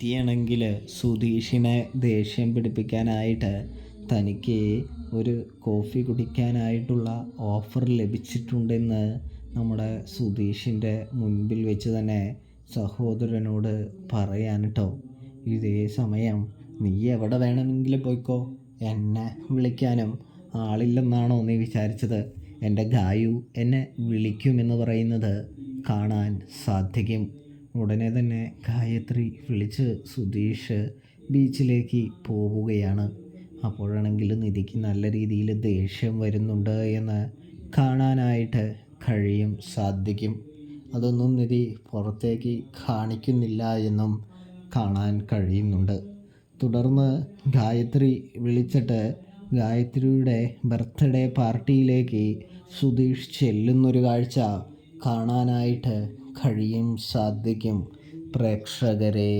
നിത്യയാണെങ്കിൽ സുധീഷിനെ ദേഷ്യം പിടിപ്പിക്കാനായിട്ട് തനിക്ക് ഒരു കോഫി കുടിക്കാനായിട്ടുള്ള ഓഫർ ലഭിച്ചിട്ടുണ്ടെന്ന് നമ്മുടെ സുധീഷിൻ്റെ മുൻപിൽ വെച്ച് തന്നെ സഹോദരനോട് പറയാൻ കേട്ടോ. ഇതേ സമയം നീ എവിടെ വേണമെങ്കിലും പോയിക്കോ, എന്നെ വിളിക്കാനും ആളില്ലെന്നാണോ നീ വിചാരിച്ചത്? എൻ്റെ ഗായു എന്നെ വിളിക്കുമെന്ന് പറയുന്നത് കാണാൻ സാധിക്കും. ഉടനെ തന്നെ ഗായത്രി വിളിച്ച് സുധീഷ് ബീച്ചിലേക്ക് പോവുകയാണ്. അപ്പോഴാണെങ്കിൽ നിധിക്ക് നല്ല രീതിയിൽ ദേഷ്യം വരുന്നുണ്ട് എന്ന് കാണാനായിട്ട് സാധിക്കും. അതൊന്നും നിധി പുറത്തേക്ക് കാണിക്കുന്നില്ല എന്നും കാണാൻ കഴിയുന്നുണ്ട്. തുടർന്ന് ഗായത്രി വിളിച്ചിട്ട് ഗായത്രിയുടെ ബർത്ത്ഡേ പാർട്ടിയിലേക്ക് സുധീഷ് ചെല്ലുന്നൊരു കാഴ്ച കാണാനായിട്ട് സാധിക്കും പ്രേക്ഷകരെ.